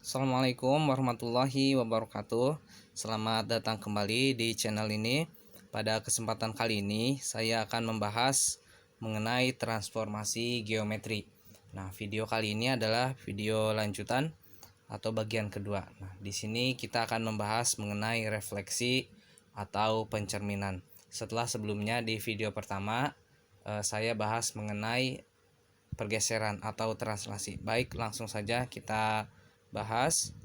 Assalamualaikum warahmatullahi wabarakatuh. Selamat datang kembali di channel ini. Pada kesempatan kali ini saya akan membahas mengenai transformasi geometri. Nah, video kali ini adalah video lanjutan atau bagian kedua. Nah, di sini kita akan membahas mengenai refleksi atau pencerminan. Setelah sebelumnya di video pertama saya bahas mengenai pergeseran atau translasi. Baik, langsung saja kita bahas.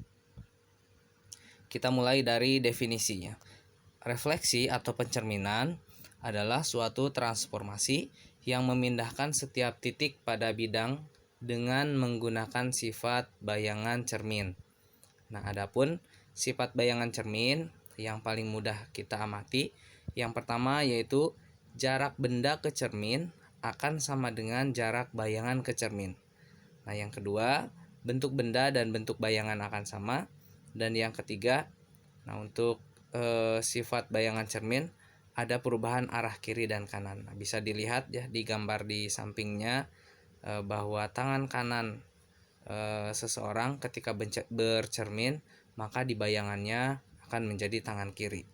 Kita mulai dari definisinya. Refleksi atau pencerminan adalah suatu transformasi yang memindahkan setiap titik pada bidang dengan menggunakan sifat bayangan cermin. Nah, adapun sifat bayangan cermin yang paling mudah kita amati, yang pertama yaitu jarak benda ke cermin akan sama dengan jarak bayangan ke cermin. Nah, yang kedua, bentuk benda dan bentuk bayangan akan sama. Dan yang ketiga, nah untuk sifat bayangan cermin ada perubahan arah kiri dan kanan. Nah, bisa dilihat ya di gambar di sampingnya bahwa tangan kanan seseorang ketika bercermin, maka di bayangannya akan menjadi tangan kiri.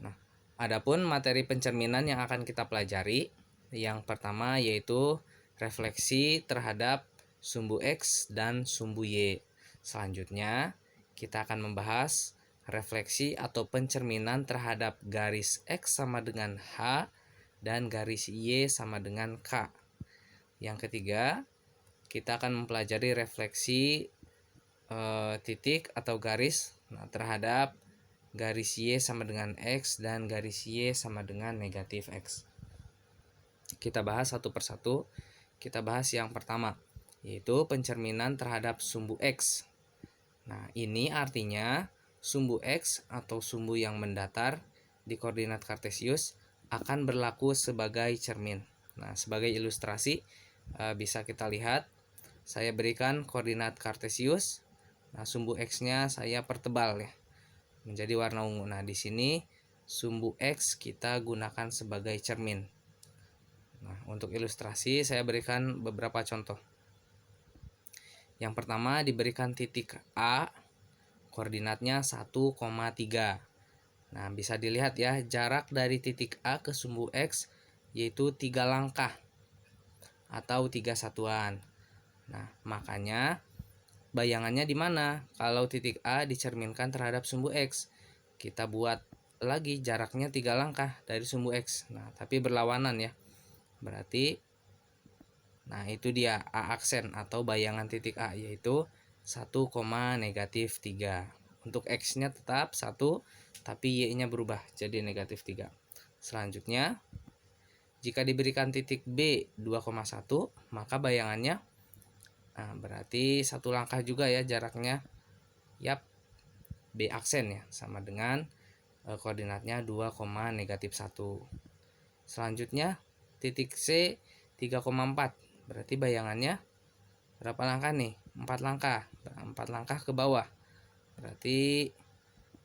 Nah, adapun materi pencerminan yang akan kita pelajari, yang pertama yaitu refleksi terhadap sumbu X dan sumbu Y. Selanjutnya, kita akan membahas refleksi atau pencerminan terhadap garis X sama dengan H dan garis Y sama dengan K. Yang ketiga, kita akan mempelajari refleksi titik atau garis terhadap garis Y sama dengan X dan garis Y sama dengan negatif X. Kita bahas satu persatu. Kita bahas yang pertama, yaitu pencerminan terhadap sumbu X. Nah, ini artinya sumbu X atau sumbu yang mendatar di koordinat kartesius akan berlaku sebagai cermin. Nah, sebagai ilustrasi bisa kita lihat, saya berikan koordinat kartesius. Nah, sumbu X-nya saya pertebal ya, menjadi warna ungu. Nah, di sini sumbu X kita gunakan sebagai cermin. Nah, untuk ilustrasi saya berikan beberapa contoh. Yang pertama diberikan titik A, koordinatnya 1,3. Nah, bisa dilihat ya, jarak dari titik A ke sumbu X yaitu 3 langkah atau 3 satuan. Nah, makanya bayangannya di mana? Kalau titik A dicerminkan terhadap sumbu X, kita buat lagi jaraknya 3 langkah dari sumbu X. Nah, tapi berlawanan ya. Berarti nah itu dia A aksen atau bayangan titik A, yaitu 1, negatif 3. Untuk X-nya tetap 1, tapi Y-nya berubah jadi negatif 3. Selanjutnya, jika diberikan titik B 2,1, maka bayangannya berarti 1 langkah juga ya jaraknya. Yap, B aksen ya, sama dengan koordinatnya 2, negatif 1. Selanjutnya, titik C 3,4. Berarti bayangannya berapa langkah nih? 4 langkah. 4 langkah ke bawah. Berarti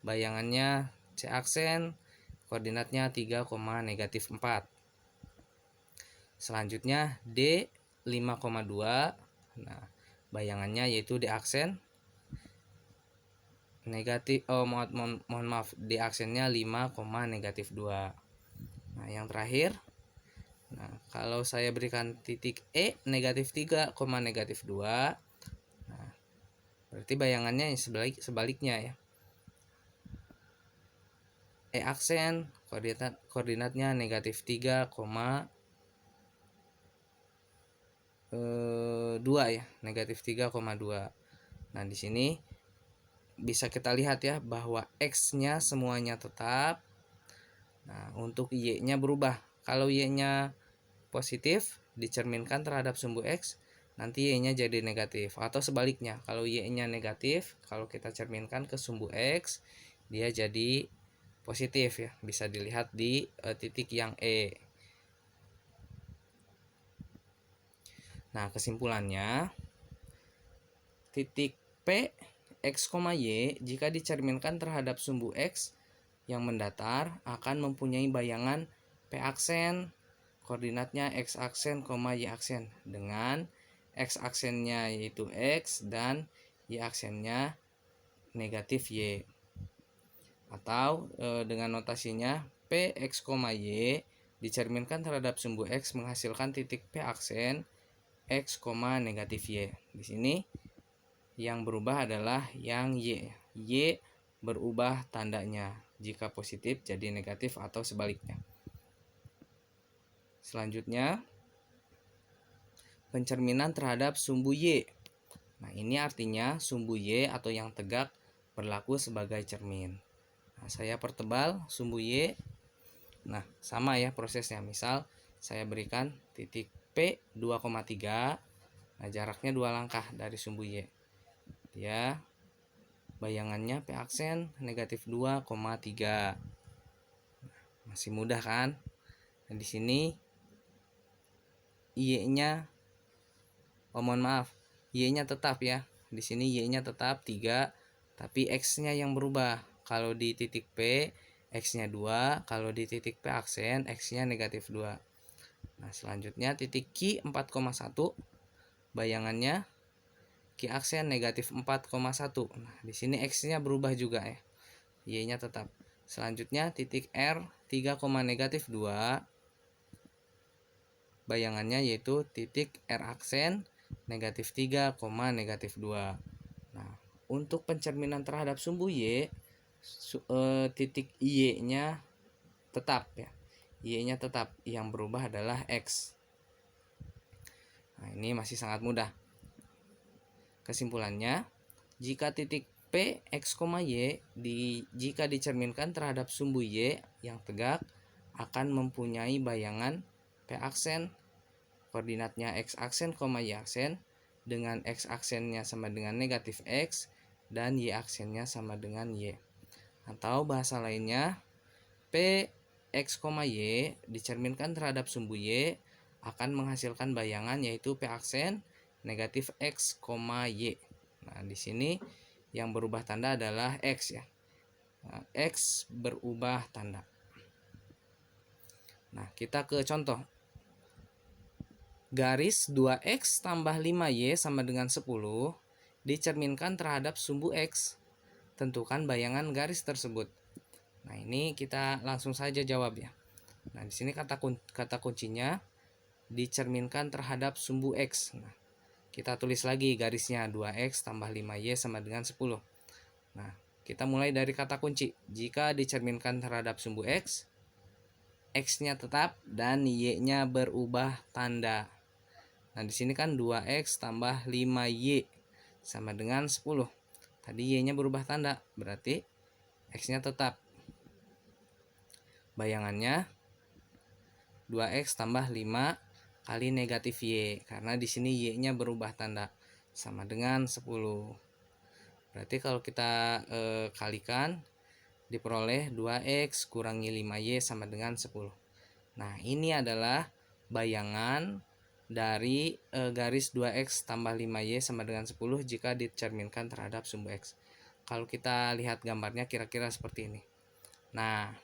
bayangannya C aksen, koordinatnya 3, negatif 4. Selanjutnya D 5,2. Nah, bayangannya yaitu D aksen negatif mohon maaf, D aksennya 5, negatif 2. Nah, yang terakhir, nah, kalau saya berikan titik E negatif 3, negatif 2, nah, berarti bayangannya sebaliknya ya. E aksen koordinatnya negatif 3, 2 ya, negatif 3,2. Nah, di sini bisa kita lihat ya bahwa X-nya semuanya tetap. Nah, untuk Y-nya berubah. Kalau Y-nya positif dicerminkan terhadap sumbu X, nanti Y-nya jadi negatif. Atau sebaliknya, kalau Y-nya negatif, kalau kita cerminkan ke sumbu X, dia jadi positif ya. Bisa dilihat di titik yang E. Nah, kesimpulannya, titik P, X, Y jika dicerminkan terhadap sumbu X yang mendatar akan mempunyai bayangan P aksen, koordinatnya X aksen, Y aksen dengan X aksennya yaitu X dan Y aksennya negatif Y. Atau dengan notasinya Px, Y dicerminkan terhadap sumbu X menghasilkan titik P aksen X, negatif Y. Di sini yang berubah adalah yang Y. Y berubah tandanya. Jika positif jadi negatif atau sebaliknya. Selanjutnya, pencerminan terhadap sumbu Y. Nah, ini artinya sumbu Y atau yang tegak berlaku sebagai cermin. Nah, saya pertebal sumbu Y. Nah, sama ya prosesnya. Misal saya berikan titik P 2,3. Nah, jaraknya 2 langkah dari sumbu Y. Ya, bayangannya P aksen negatif 2,3. Masih mudah kan? Nah, di sini Y-nya mohon maaf, Y-nya tetap ya. Di sini Y-nya tetap 3, tapi X-nya yang berubah. Kalau di titik P, X-nya 2, kalau di titik P aksen, X-nya negatif 2. Nah, selanjutnya titik Q 4,1, bayangannya Q aksen negatif 4,1. Nah, di sini X-nya berubah juga ya. Y-nya tetap. Selanjutnya titik R 3, negatif 2, bayangannya yaitu titik R aksen negatif 3, negatif 2. Nah, untuk pencerminan terhadap sumbu Y, titik Y-nya tetap ya. Y-nya tetap, yang berubah adalah X. Nah, ini masih sangat mudah. Kesimpulannya, jika titik P, X, Y jika dicerminkan terhadap sumbu Y yang tegak akan mempunyai bayangan P aksen koordinatnya X aksen, Y aksen dengan X aksennya sama dengan negatif X dan Y aksennya sama dengan Y. Atau bahasa lainnya, P, X, Y dicerminkan terhadap sumbu Y akan menghasilkan bayangan yaitu P aksen negatif X, Y. Nah, di sini yang berubah tanda adalah X ya. Nah, X berubah tanda. Nah, kita ke contoh. Garis 2X tambah 5Y sama dengan 10 dicerminkan terhadap sumbu X. Tentukan bayangan garis tersebut. Nah, ini kita langsung saja jawab ya. Nah, di sini kata kuncinya dicerminkan terhadap sumbu X. Nah, kita tulis lagi garisnya 2X tambah 5Y sama dengan 10. Nah, kita mulai dari kata kunci. Jika dicerminkan terhadap sumbu X, X-nya tetap dan Y-nya berubah tanda. Nah, di sini kan 2X tambah 5Y sama dengan 10. Tadi Y-nya berubah tanda, berarti X-nya tetap. Bayangannya 2X tambah 5 kali negatif Y, karena di sini Y-nya berubah tanda sama dengan 10. Berarti kalau kita kalikan diperoleh 2X kurangi 5Y sama dengan 10. Nah, ini adalah bayangan dari garis 2X tambah 5Y sama dengan 10 jika dicerminkan terhadap sumbu X. Kalau kita lihat gambarnya kira-kira seperti ini. Nah,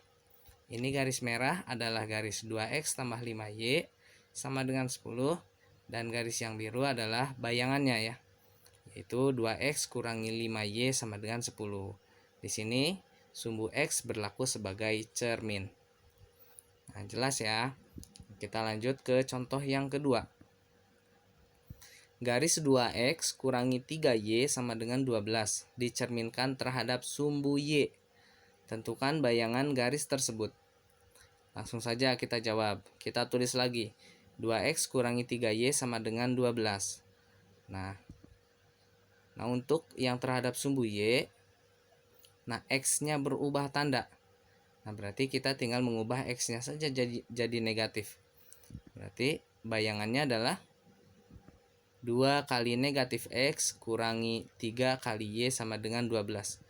ini garis merah adalah garis 2X tambah 5Y sama dengan 10. Dan garis yang biru adalah bayangannya ya, yaitu 2X kurangi 5Y sama dengan 10. Di sini sumbu X berlaku sebagai cermin. Nah, jelas ya. Kita lanjut ke contoh yang kedua. Garis 2X kurangi 3Y sama dengan 12 dicerminkan terhadap sumbu Y. Tentukan bayangan garis tersebut. Langsung saja kita jawab. Kita tulis lagi. 2X kurangi 3Y sama dengan 12. Nah, untuk yang terhadap sumbu Y, nah X-nya berubah tanda. Nah, berarti kita tinggal mengubah X-nya saja jadi negatif. Berarti bayangannya adalah 2 kali negatif X kurangi 3 kali Y sama dengan 12.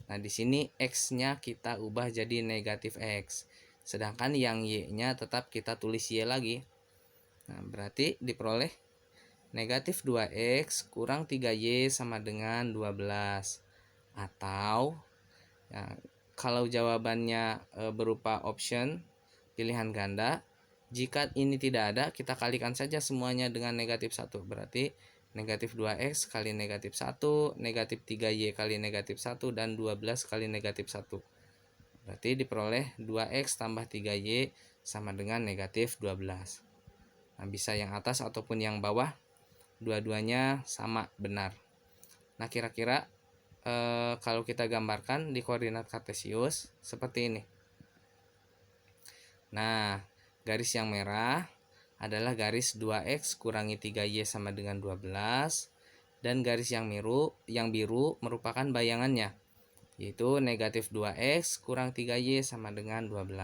Nah, di sini X-nya kita ubah jadi negatif X. Sedangkan yang Y-nya tetap kita tulis Y lagi. Nah, berarti diperoleh negatif 2X kurang 3Y sama dengan 12. Atau ya, kalau jawabannya berupa option pilihan ganda, jika ini tidak ada kita kalikan saja semuanya dengan negatif 1. Berarti negatif 2x kali negatif 1, negatif 3y kali negatif 1, dan 12 kali negatif 1. Berarti diperoleh 2x tambah 3y sama dengan negatif 12. Nah, bisa yang atas ataupun yang bawah, dua-duanya sama benar. Nah, kira-kira kalau kita gambarkan di koordinat kartesius seperti ini. Nah, garis yang merah adalah garis 2x kurangi 3y sama dengan 12, dan garis yang biru merupakan bayangannya, yaitu negatif 2x kurang 3y sama dengan 12.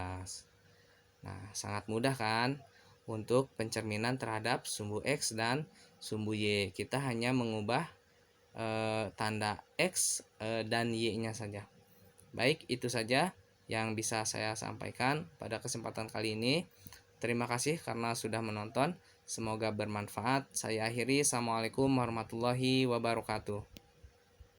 Nah, sangat mudah kan untuk pencerminan terhadap sumbu x dan sumbu y. Kita hanya mengubah tanda x dan y-nya saja. Baik, itu saja yang bisa saya sampaikan pada kesempatan kali ini. Terima kasih karena sudah menonton. Semoga bermanfaat. Saya akhiri. Assalamualaikum warahmatullahi wabarakatuh.